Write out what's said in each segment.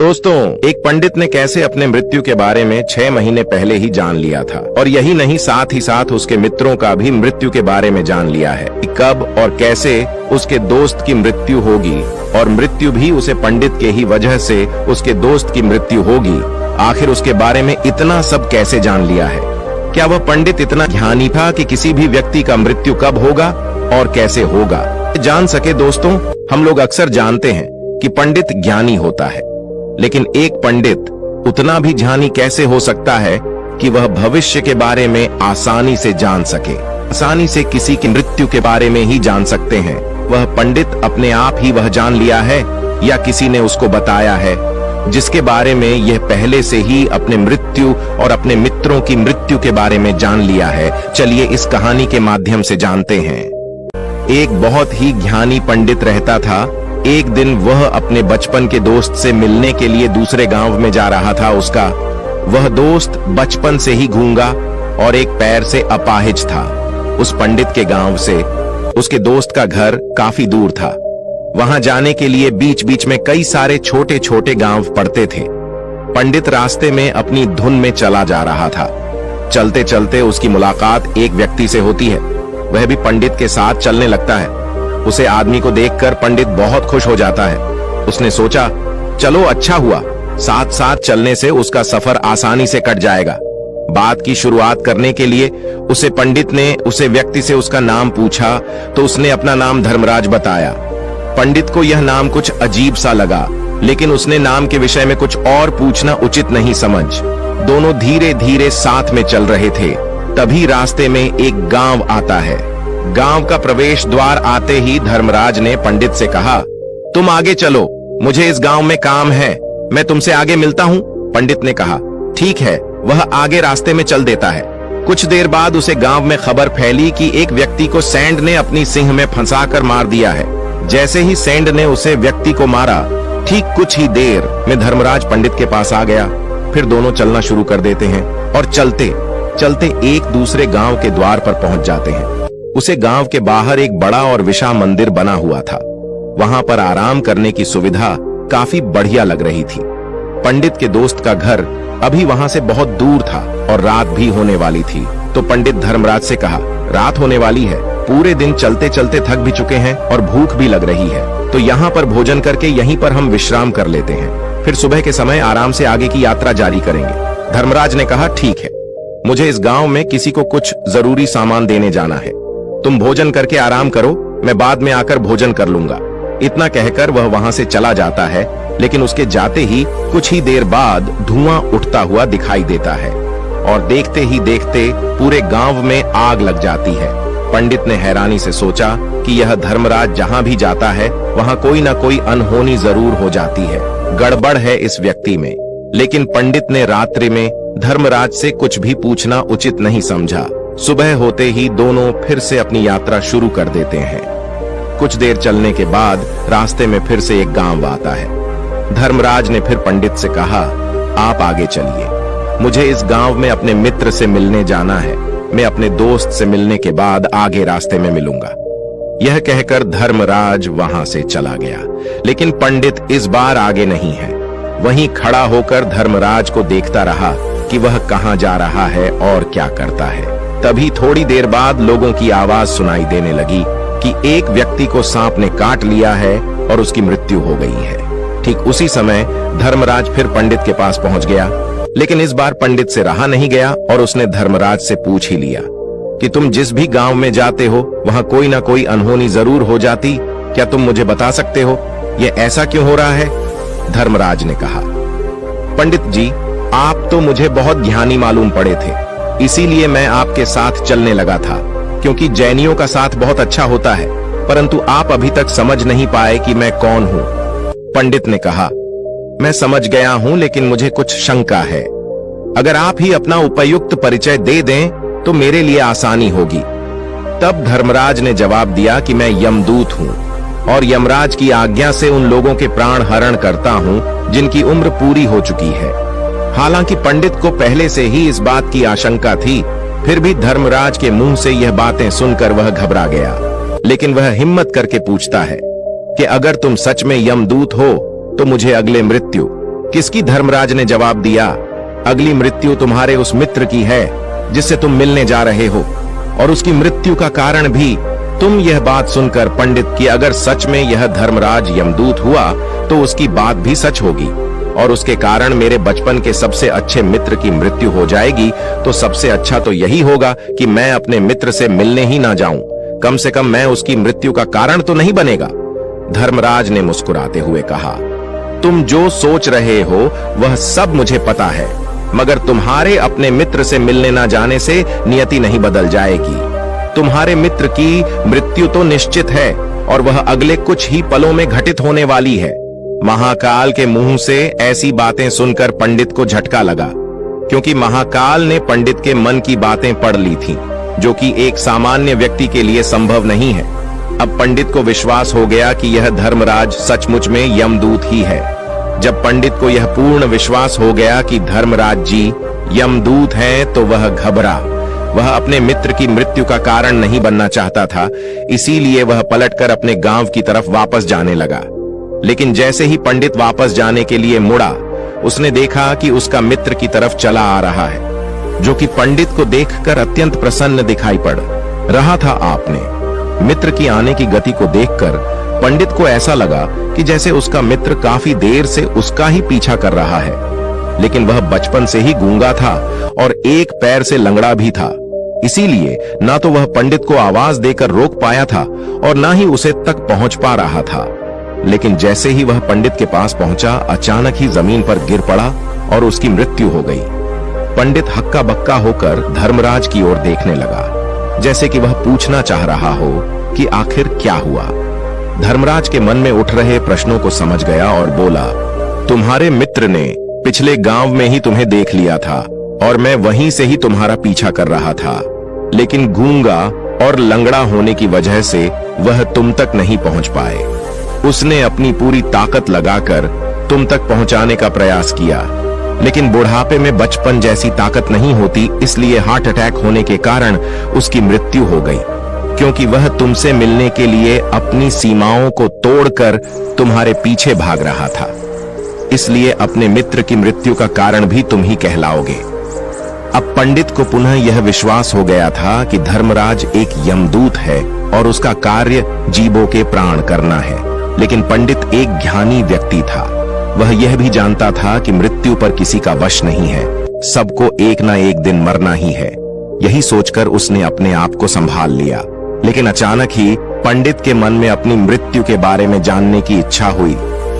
दोस्तों, एक पंडित ने कैसे अपने मृत्यु के बारे में 6 महीने पहले ही जान लिया था, और यही नहीं, साथ ही साथ उसके मित्रों का भी मृत्यु के बारे में जान लिया है कि कब और कैसे उसके दोस्त की मृत्यु होगी, और मृत्यु भी उसे पंडित के ही वजह से उसके दोस्त की मृत्यु होगी। आखिर उसके बारे में इतना सब कैसे जान लिया है? क्या वह पंडित इतना ज्ञानी था कि किसी भी व्यक्ति का मृत्यु कब होगा और कैसे होगा जान सके? दोस्तों, हम लोग अक्सर जानते हैं कि पंडित ज्ञानी होता है, लेकिन एक पंडित उतना भी ज्ञानी कैसे हो सकता है कि वह भविष्य के बारे में आसानी से जान सके, आसानी से किसी की मृत्यु के बारे में ही जान सकते हैं? वह पंडित अपने आप ही वह जान लिया है या किसी ने उसको बताया है, जिसके बारे में यह पहले से ही अपने मृत्यु और अपने मित्रों की मृत्यु के बारे में जान लिया है? चलिए इस कहानी के माध्यम से जानते हैं। एक बहुत ही ज्ञानी पंडित रहता था। एक दिन वह अपने बचपन के दोस्त से मिलने के लिए दूसरे गांव में जा रहा था। उसका वह दोस्त बचपन से ही गूंगा और एक पैर से अपाहिज था। उस पंडित के गांव से उसके दोस्त का घर काफी दूर था। वहां जाने के लिए बीच बीच में कई सारे छोटे छोटे गांव पड़ते थे। पंडित रास्ते में अपनी धुन में चला जा रहा था। चलते चलते उसकी मुलाकात एक व्यक्ति से होती है। वह भी पंडित के साथ चलने लगता है। उसे आदमी को देखकर पंडित बहुत खुश हो जाता है। उसने सोचा, चलो अच्छा हुआ, साथ साथ चलने से उसका सफर आसानी से कट जाएगा। बात की शुरुआत करने के लिए उसे पंडित ने उसे व्यक्ति से उसका नाम पूछा, तो उसने अपना नाम धर्मराज बताया। पंडित को यह नाम कुछ अजीब सा लगा, लेकिन उसने नाम के विषय में कुछ और पूछना उचित नहीं समझ। दोनों धीरे धीरे साथ में चल रहे थे। तभी रास्ते में एक गांव आता है। गांव का प्रवेश द्वार आते ही धर्मराज ने पंडित से कहा, तुम आगे चलो, मुझे इस गांव में काम है, मैं तुमसे आगे मिलता हूं। पंडित ने कहा, ठीक है। वह आगे रास्ते में चल देता है। कुछ देर बाद उसे गांव में खबर फैली कि एक व्यक्ति को सैंड ने अपनी सिंह में फंसाकर मार दिया है। जैसे ही सैंड ने उसे व्यक्ति को मारा, ठीक कुछ ही देर में धर्मराज पंडित के पास आ गया। फिर दोनों चलना शुरू कर देते हैं और चलते चलते एक दूसरे गांव के द्वार पर पहुंच जाते हैं। उसे गांव के बाहर एक बड़ा और विशाल मंदिर बना हुआ था। वहां पर आराम करने की सुविधा काफी बढ़िया लग रही थी। पंडित के दोस्त का घर अभी वहां से बहुत दूर था और रात भी होने वाली थी। तो पंडित धर्मराज से कहा, रात होने वाली है, पूरे दिन चलते चलते थक भी चुके हैं और भूख भी लग रही है, तो यहाँ पर भोजन करके यहीं पर हम विश्राम कर लेते हैं, फिर सुबह के समय आराम से आगे की यात्रा जारी करेंगे। धर्मराज ने कहा, ठीक है, मुझे इस गांव में किसी को कुछ जरूरी सामान देने जाना है, तुम भोजन करके आराम करो, मैं बाद में आकर भोजन कर लूंगा। इतना कहकर वह वहां से चला जाता है, लेकिन उसके जाते ही कुछ ही देर बाद धुआं उठता हुआ दिखाई देता है और देखते ही देखते पूरे गांव में आग लग जाती है। पंडित ने हैरानी से सोचा कि यह धर्मराज जहां भी जाता है वहां कोई ना कोई अनहोनी जरूर हो जाती है, गड़बड़ है इस व्यक्ति में। लेकिन पंडित ने रात्रि में धर्मराज से कुछ भी पूछना उचित नहीं समझा। सुबह होते ही दोनों फिर से अपनी यात्रा शुरू कर देते हैं। कुछ देर चलने के बाद रास्ते में फिर से एक गांव आता है। धर्मराज ने फिर पंडित से कहा, आप आगे चलिए, मुझे इस गांव में अपने मित्र से मिलने जाना है, मैं अपने दोस्त से मिलने के बाद आगे रास्ते में मिलूंगा। यह कहकर धर्मराज वहां से चला गया, लेकिन पंडित इस बार आगे नहीं है। वहीं खड़ा होकर धर्मराज को देखता रहा कि वह कहां जा रहा है और क्या करता है। तभी थोड़ी देर बाद लोगों की आवाज सुनाई देने लगी कि एक व्यक्ति को सांप ने काट लिया है और उसकी मृत्यु हो गई है। ठीक उसी समय धर्मराज फिर पंडित के पास पहुंच गया, लेकिन इस बार पंडित से रहा नहीं गया और उसने धर्मराज से पूछ ही लिया कि तुम जिस भी गांव में जाते हो वहां कोई ना कोई अनहोनी जरूर हो जाती, क्या तुम मुझे बता सकते हो ये ऐसा क्यों हो रहा है? धर्मराज ने कहा, पंडित जी, आप तो मुझे बहुत ज्ञानी मालूम पड़े थे, इसीलिए मैं आपके साथ चलने लगा था, क्योंकि जैनियों का साथ बहुत अच्छा होता है, परंतु आप अभी तक समझ नहीं पाए कि मैं कौन हूँ। पंडित ने कहा, मैं समझ गया हूँ, लेकिन मुझे कुछ शंका है। अगर आप ही अपना उपयुक्त परिचय दे दें तो मेरे लिए आसानी होगी। तब धर्मराज ने जवाब दिया कि मैं यमदूत हूँ और यमराज की आज्ञा से उन लोगों के प्राण हरण करता हूँ जिनकी उम्र पूरी हो चुकी है। हालांकि पंडित को पहले से ही इस बात की आशंका थी, फिर भी धर्मराज के मुंह से यह बातें सुनकर वह घबरा गया। लेकिन वह हिम्मत करके पूछता है कि अगर तुम सच में यमदूत हो तो मुझे अगले मृत्यु किसकी? धर्मराज ने जवाब दिया, अगली मृत्यु तुम्हारे उस मित्र की है जिससे तुम मिलने जा रहे हो, और उसकी मृत्यु का कारण भी। तुम यह बात सुनकर पंडित कि अगर सच में यह धर्मराज यमदूत हुआ तो उसकी बात भी सच होगी और उसके कारण मेरे बचपन के सबसे अच्छे मित्र की मृत्यु हो जाएगी, तो सबसे अच्छा तो यही होगा कि मैं अपने मित्र से मिलने ही ना जाऊं। कम से कम मैं उसकी मृत्यु का कारण तो नहीं बनेगा। धर्मराज ने मुस्कुराते हुए कहा, तुम जो सोच रहे हो वह सब मुझे पता है, मगर तुम्हारे अपने मित्र से मिलने ना जाने से नियति नहीं बदल जाएगी। तुम्हारे मित्र की मृत्यु तो निश्चित है और वह अगले कुछ ही पलों में घटित होने वाली है। महाकाल के मुंह से ऐसी बातें सुनकर पंडित को झटका लगा, क्योंकि महाकाल ने पंडित के मन की बातें पढ़ ली थीं, जो कि एक सामान्य व्यक्ति के लिए संभव नहीं है। अब पंडित को विश्वास हो गया कि यह धर्मराज सचमुच में यमदूत ही है। जब पंडित को यह पूर्ण विश्वास हो गया कि धर्मराज जी यमदूत हैं, तो वह घबरा। वह अपने मित्र की मृत्यु का कारण नहीं बनना चाहता था, इसीलिए वह पलटकर अपने गांव की तरफ वापस जाने लगा। लेकिन जैसे ही पंडित वापस जाने के लिए मुड़ा, उसने देखा कि उसका मित्र की तरफ चला आ रहा है, जो कि पंडित को देखकर अत्यंत प्रसन्न दिखाई पड़ रहा था। आपने मित्र की आने की गति को देखकर पंडित को ऐसा लगा कि जैसे उसका मित्र काफी देर से उसका ही पीछा कर रहा है। लेकिन वह बचपन से ही गूंगा था और एक पैर से लंगड़ा भी था, इसीलिए ना तो वह पंडित को आवाज देकर रोक पाया था और ना ही उसे तक पहुंच पा रहा था। लेकिन जैसे ही वह पंडित के पास पहुंचा, अचानक ही जमीन पर गिर पड़ा और उसकी मृत्यु हो गई। पंडित हक्का बक्का होकर धर्मराज की ओर देखने लगा, जैसे कि वह पूछना चाह रहा हो कि आखिर क्या हुआ। धर्मराज के मन में उठ रहे प्रश्नों को समझ गया और बोला, तुम्हारे मित्र ने पिछले गांव में ही तुम्हें देख लिया था और मैं वहीं से ही तुम्हारा पीछा कर रहा था, लेकिन गूंगा और लंगड़ा होने की वजह से वह तुम तक नहीं पहुंच पाए। उसने अपनी पूरी ताकत लगाकर तुम तक पहुंचाने का प्रयास किया, लेकिन बुढ़ापे में बचपन जैसी ताकत नहीं होती, इसलिए हार्ट अटैक होने के कारण उसकी मृत्यु हो गई, क्योंकि वह तुमसे मिलने के लिए अपनी सीमाओं को तोड़कर तुम्हारे पीछे भाग रहा था। इसलिए अपने मित्र की मृत्यु का कारण भी तुम ही कहलाओगे। अब पंडित को पुनः यह विश्वास हो गया था कि धर्मराज एक यमदूत है और उसका कार्य जीवों के प्राण करना है। लेकिन पंडित एक ज्ञानी व्यक्ति था, वह यह भी जानता था कि मृत्यु पर किसी का वश नहीं है, सबको एक ना एक दिन मरना ही है। यही सोचकर उसने अपने आप को संभाल लिया। लेकिन अचानक ही पंडित के मन में अपनी मृत्यु के बारे में जानने की इच्छा हुई,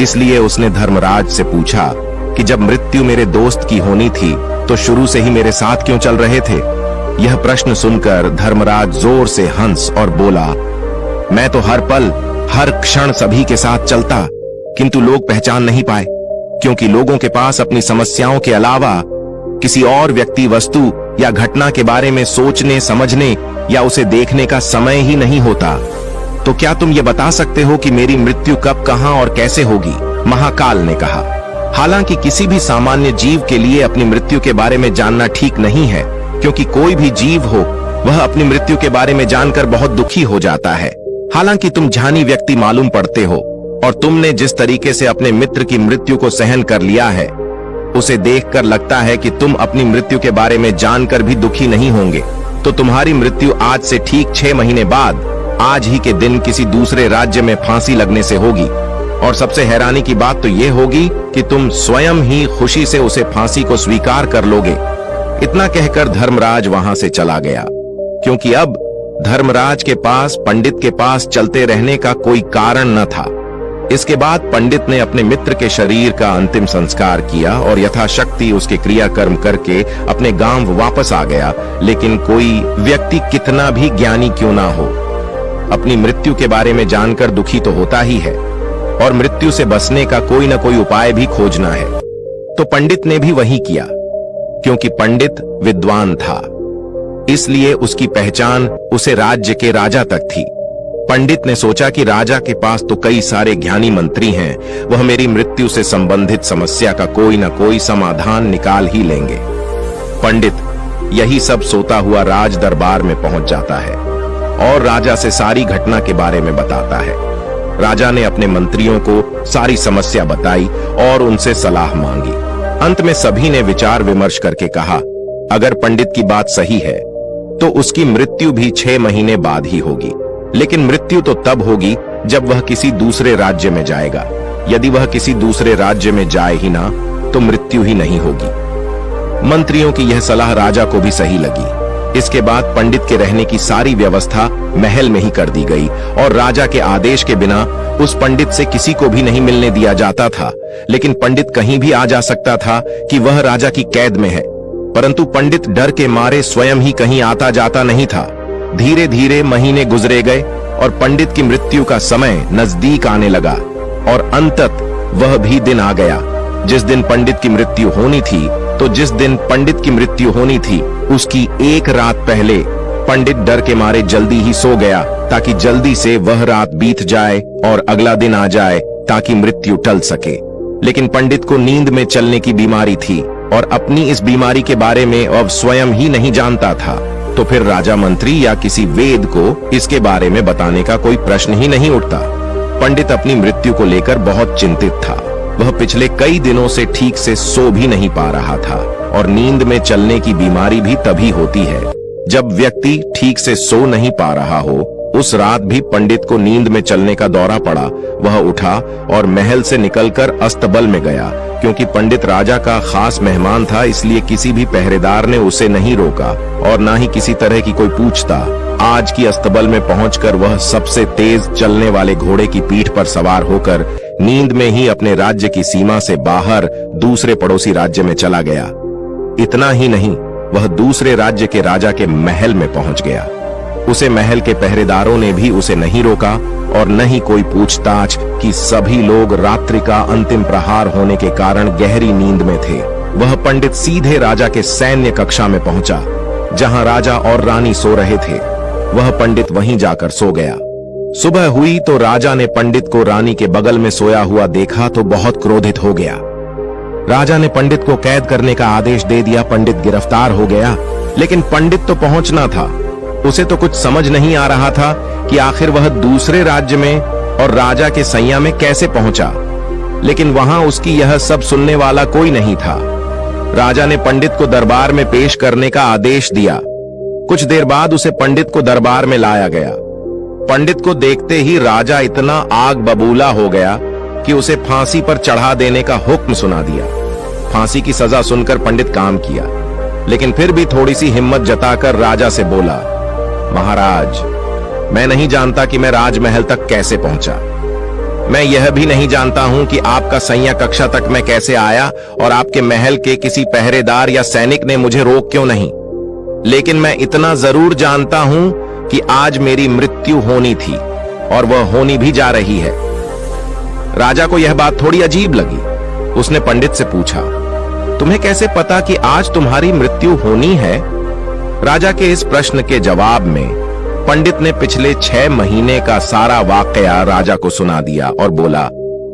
इसलिए उसने धर्मराज से पूछा कि जब मृत्यु मेरे दोस्त की होनी थी तो शुरू से ही मेरे साथ क्यों चल रहे थे। यह प्रश्न सुनकर धर्मराज जोर से हंस और बोला, मैं तो हर पल हर क्षण सभी के साथ चलता, किंतु लोग पहचान नहीं पाए, क्योंकि लोगों के पास अपनी समस्याओं के अलावा किसी और व्यक्ति, वस्तु या घटना के बारे में सोचने, समझने या उसे देखने का समय ही नहीं होता। तो क्या तुम ये बता सकते हो कि मेरी मृत्यु कब, कहां और कैसे होगी? महाकाल ने कहा। हालांकि किसी भी सामान्य जीव के लिए अपनी मृत्यु के बारे में जानना ठीक नहीं है, क्योंकि कोई भी जीव हो वह अपनी मृत्यु के बारे में जानकर बहुत दुखी हो जाता है। हालांकि तुम ज्ञानी व्यक्ति मालूम पड़ते हो और तुमने जिस तरीके से अपने मित्र की मृत्यु को सहन कर लिया है, उसे देखकर लगता है कि तुम अपनी मृत्यु के बारे में जानकर भी दुखी नहीं होंगे। तो तुम्हारी मृत्यु आज से ठीक 6 महीने बाद आज ही के दिन किसी दूसरे राज्य में फांसी लगने से होगी। और सबसे हैरानी की बात तो यह होगी कि तुम स्वयं ही खुशी से उसे फांसी को स्वीकार कर लोगे। इतना कहकर धर्मराज वहां से चला गया, क्योंकि अब धर्मराज के पास पंडित के पास चलते रहने का कोई कारण न था। इसके बाद पंडित ने अपने मित्र के शरीर का अंतिम संस्कार किया और यथाशक्ति उसके क्रियाकर्म करके अपने गांव वापस आ गया। लेकिन कोई व्यक्ति कितना भी ज्ञानी क्यों ना हो, अपनी मृत्यु के बारे में जानकर दुखी तो होता ही है, और मृत्यु से बचने का कोई ना कोई उपाय भी खोजना है। तो पंडित ने भी वही किया, क्योंकि पंडित विद्वान था, इसलिए उसकी पहचान उसे राज्य के राजा तक थी। पंडित ने सोचा कि राजा के पास तो कई सारे ज्ञानी मंत्री हैं, वह मेरी मृत्यु से संबंधित समस्या का कोई ना कोई समाधान निकाल ही लेंगे। पंडित यही सब सोता हुआ राज दरबार में पहुंच जाता है और राजा से सारी घटना के बारे में बताता है। राजा ने अपने मंत्रियों को सारी समस्या बताई और उनसे सलाह मांगी। अंत में सभी ने विचार विमर्श करके कहा, अगर पंडित की बात सही है तो उसकी मृत्यु भी 6 महीने बाद ही होगी, लेकिन मृत्यु तो तब होगी जब वह किसी दूसरे राज्य में जाएगा। यदि वह किसी दूसरे राज्य में जाए ही ना तो मृत्यु ही नहीं होगी। मंत्रियों की यह सलाह राजा को भी सही लगी। इसके बाद पंडित के रहने की सारी व्यवस्था महल में ही कर दी गई और राजा के आदेश के बिना उस पंडित से किसी को भी नहीं मिलने दिया जाता था। लेकिन पंडित कहीं भी आ जा सकता था कि वह राजा की कैद में है, परंतु पंडित डर के मारे स्वयं ही कहीं आता जाता नहीं था। धीरे धीरे महीने गुजरे गए और पंडित की मृत्यु का समय नजदीक आने लगा और अंतत वह भी दिन आ गया जिस दिन पंडित की मृत्यु होनी थी। तो जिस दिन पंडित की मृत्यु होनी थी उसकी एक रात पहले पंडित डर के मारे जल्दी ही सो गया ताकि जल्दी से वह रात बीत जाए और अगला दिन आ जाए ताकि मृत्यु टल सके। लेकिन पंडित को नींद में चलने की बीमारी थी और अपनी इस बीमारी के बारे में अब स्वयं ही नहीं जानता था। तो फिर राजा मंत्री या किसी वेद को इसके बारे में बताने का कोई प्रश्न ही नहीं उठता। पंडित अपनी मृत्यु को लेकर बहुत चिंतित था। वह पिछले कई दिनों से ठीक से सो भी नहीं पा रहा था और नींद में चलने की बीमारी भी तभी होती है जब व्यक्ति ठीक से सो नहीं पा रहा हो। उस रात भी पंडित को नींद में चलने का दौरा पड़ा। वह उठा और महल से निकलकर अस्तबल में गया। क्योंकि पंडित राजा का खास मेहमान था, इसलिए किसी भी पहरेदार ने उसे नहीं रोका और ना ही किसी तरह की कोई पूछता। आज की अस्तबल में पहुंचकर वह सबसे तेज चलने वाले घोड़े की पीठ पर सवार होकर नींद में ही अपने राज्य की सीमा से बाहर दूसरे पड़ोसी राज्य में चला गया। इतना ही नहीं, वह दूसरे राज्य के राजा के महल में पहुंच गया। उसे महल के पहरेदारों ने भी उसे नहीं रोका और न ही कोई पूछताछ कि सभी लोग रात्रि का अंतिम प्रहार होने के कारण गहरी नींद में थे। वह पंडित सीधे राजा के सैन्य कक्षा में पहुंचा जहां राजा और रानी सो रहे थे। वह पंडित वहीं जाकर सो गया। सुबह हुई तो राजा ने पंडित को रानी के बगल में सोया हुआ देखा तो बहुत क्रोधित हो गया। राजा ने पंडित को कैद करने का आदेश दे दिया। पंडित गिरफ्तार हो गया, लेकिन पंडित तो पहुंचना था। उसे तो कुछ समझ नहीं आ रहा था कि आखिर वह दूसरे राज्य में और राजा के सैया में कैसे पहुंचा। लेकिन वहां उसकी यह सब सुनने वाला कोई नहीं था। राजा ने पंडित को दरबार में पेश करने का आदेश दिया। कुछ देर बाद उसे पंडित को दरबार में लाया गया। पंडित को देखते ही राजा इतना आग बबूला हो गया कि उसे फांसी पर चढ़ा देने का हुक्म सुना दिया। फांसी की सजा सुनकर पंडित काम किया, लेकिन फिर भी थोड़ी सी हिम्मत जताकर राजा से बोला, महाराज, मैं नहीं जानता कि मैं राजमहल तक कैसे पहुंचा। मैं यह भी नहीं जानता हूं कि आपका सैया कक्षा तक मैं कैसे आया और आपके महल के किसी पहरेदार या सैनिक ने मुझे रोक क्यों नहीं। लेकिन मैं इतना जरूर जानता हूं कि आज मेरी मृत्यु होनी थी और वह होनी भी जा रही है। राजा को यह बात थोड़ी अजीब लगी। उसने पंडित से पूछा, तुम्हें कैसे पता कि आज तुम्हारी मृत्यु होनी है? राजा के इस प्रश्न के जवाब में पंडित ने पिछले 6 महीने का सारा वाकया राजा को सुना दिया और बोला,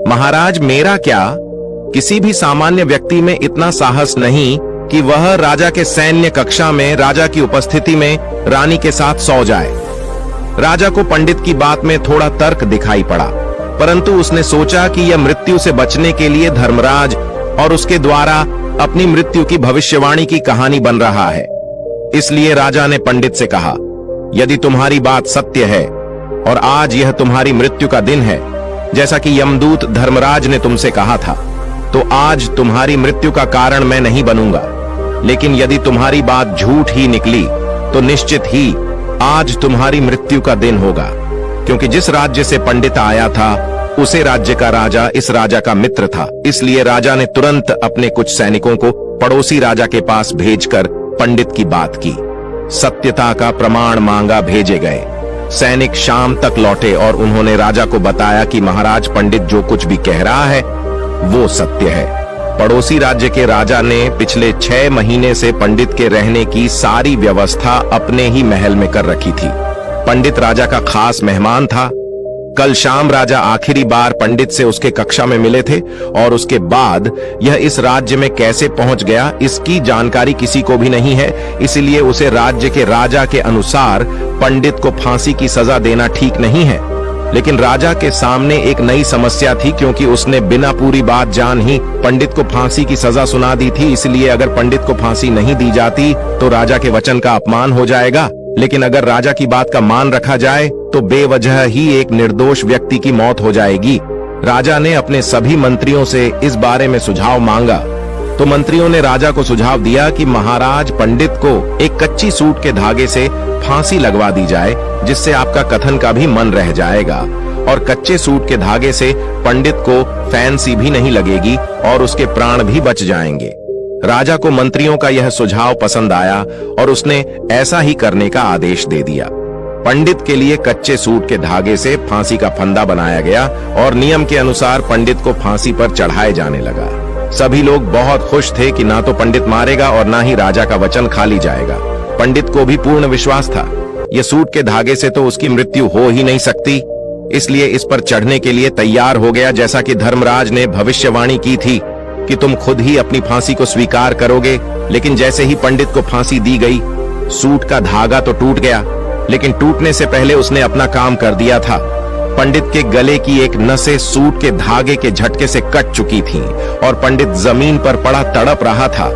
महाराज, मेरा क्या, किसी भी सामान्य व्यक्ति में इतना साहस नहीं कि वह राजा के सैन्य कक्षा में राजा की उपस्थिति में रानी के साथ सो जाए। राजा को पंडित की बात में थोड़ा तर्क दिखाई पड़ा, परंतु उसने सोचा कि यह मृत्यु से बचने के लिए धर्मराज और उसके द्वारा अपनी मृत्यु की भविष्यवाणी की कहानी बन रहा है। इसलिए राजा ने पंडित से कहा, यदि तुम्हारी बात सत्य है और आज यह तुम्हारी मृत्यु का दिन है, जैसा कि यमदूत धर्मराज ने तुमसे कहा था, तो आज तुम्हारी मृत्यु का कारण मैं नहीं बनूंगा। लेकिन यदि तुम्हारी बात झूठ ही निकली तो निश्चित ही आज तुम्हारी मृत्यु का दिन होगा, क्योंकि जिस राज्य से पंडित आया था उसे राज्य का राजा इस राजा का मित्र था। इसलिए राजा ने तुरंत अपने कुछ सैनिकों को पड़ोसी राजा के पास भेजकर पंडित की बात की, सत्यता का प्रमाण मांगा। भेजे गए सैनिक शाम तक लौटे और उन्होंने राजा को बताया कि महाराज, पंडित जो कुछ भी कह रहा है वो सत्य है। पड़ोसी राज्य के राजा ने पिछले 6 महीने से पंडित के रहने की सारी व्यवस्था अपने ही महल में कर रखी थी। पंडित राजा का खास मेहमान था। कल शाम राजा आखिरी बार पंडित से उसके कक्षा में मिले थे और उसके बाद यह इस राज्य में कैसे पहुंच गया इसकी जानकारी किसी को भी नहीं है। इसलिए उसे राज्य के राजा के अनुसार पंडित को फांसी की सजा देना ठीक नहीं है। लेकिन राजा के सामने एक नई समस्या थी, क्योंकि उसने बिना पूरी बात जान ही पंडित को फांसी की सजा सुना दी थी। इसलिए अगर पंडित को फांसी नहीं दी जाती तो राजा के वचन का अपमान हो जाएगा, लेकिन अगर राजा की बात का मान रखा जाए तो बेवजह ही एक निर्दोष व्यक्ति की मौत हो जाएगी। राजा ने अपने सभी मंत्रियों से इस बारे में सुझाव मांगा, तो मंत्रियों ने राजा को सुझाव दिया कि महाराज, पंडित को एक कच्ची सूट के धागे से फांसी लगवा दी जाए, जिससे आपका कथन का भी मन रह जाएगा और कच्चे सूट के धागे से पंडित को फैंसी भी नहीं लगेगी और उसके प्राण भी बच जाएंगे। राजा को मंत्रियों का यह सुझाव पसंद आया और उसने ऐसा ही करने का आदेश दे दिया। पंडित के लिए कच्चे सूट के धागे से फांसी का फंदा बनाया गया और नियम के अनुसार पंडित को फांसी पर चढ़ाए जाने लगा। सभी लोग बहुत खुश थे कि ना तो पंडित मारेगा और ना ही राजा का वचन खाली जाएगा। पंडित को भी पूर्ण विश्वास था, ये सूट के धागे से तो उसकी मृत्यु हो ही नहीं सकती, इसलिए इस पर चढ़ने के लिए तैयार हो गया। जैसा कि धर्मराज ने भविष्यवाणी की थी कि तुम खुद ही अपनी फांसी को स्वीकार करोगे। लेकिन जैसे ही पंडित को फांसी दी गई, सूट का धागा तो टूट गया, लेकिन टूटने से पहले उसने अपना काम कर दिया था। पंडित के गले की एक नसें सूट के धागे के झटके से कट चुकी थीं और पंडित जमीन पर पड़ा तड़प रहा था।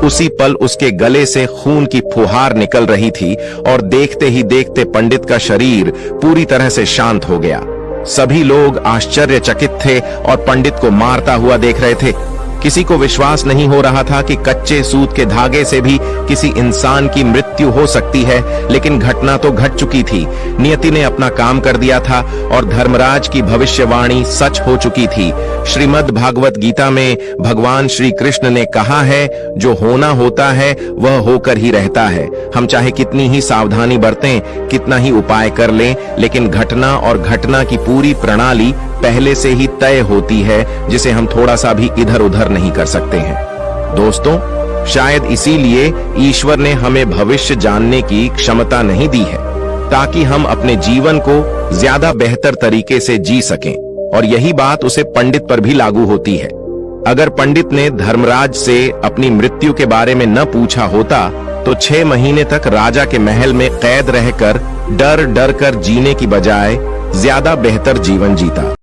उसी पल उसके गले से खून की फुहार निकल रही थी और देखते ही देखते पंडित का शरीर पूरी तरह से शांत हो गया। सभी लोग आश्चर्यचकित थे और पंडित को मारता हुआ देख रहे थे। किसी को विश्वास नहीं हो रहा था कि कच्चे सूत के धागे से भी किसी इंसान की मृत्यु हो सकती है, लेकिन घटना तो घट चुकी थी। नियति ने अपना काम कर दिया था और धर्मराज की भविष्यवाणी सच हो चुकी थी। श्रीमद् भागवत गीता में भगवान श्री कृष्ण ने कहा है, जो होना होता है वह होकर ही रहता है। हम चाहे कितनी ही सावधानी बरतें, कितना ही उपाय कर लें, लेकिन घटना और घटना की पूरी प्रणाली पहले से ही तय होती है, जिसे हम थोड़ा सा भी इधर उधर नहीं कर सकते हैं। दोस्तों, शायद इसीलिए ईश्वर ने हमें भविष्य जानने की क्षमता नहीं दी है, ताकि हम अपने जीवन को ज्यादा बेहतर तरीके से जी सकें। और यही बात उसे पंडित पर भी लागू होती है। अगर पंडित ने धर्मराज से अपनी मृत्यु के बारे में न पूछा होता तो 6 महीने तक राजा के महल में कैद रहकर डर डर कर जीने की बजाय ज्यादा बेहतर जीवन जीता।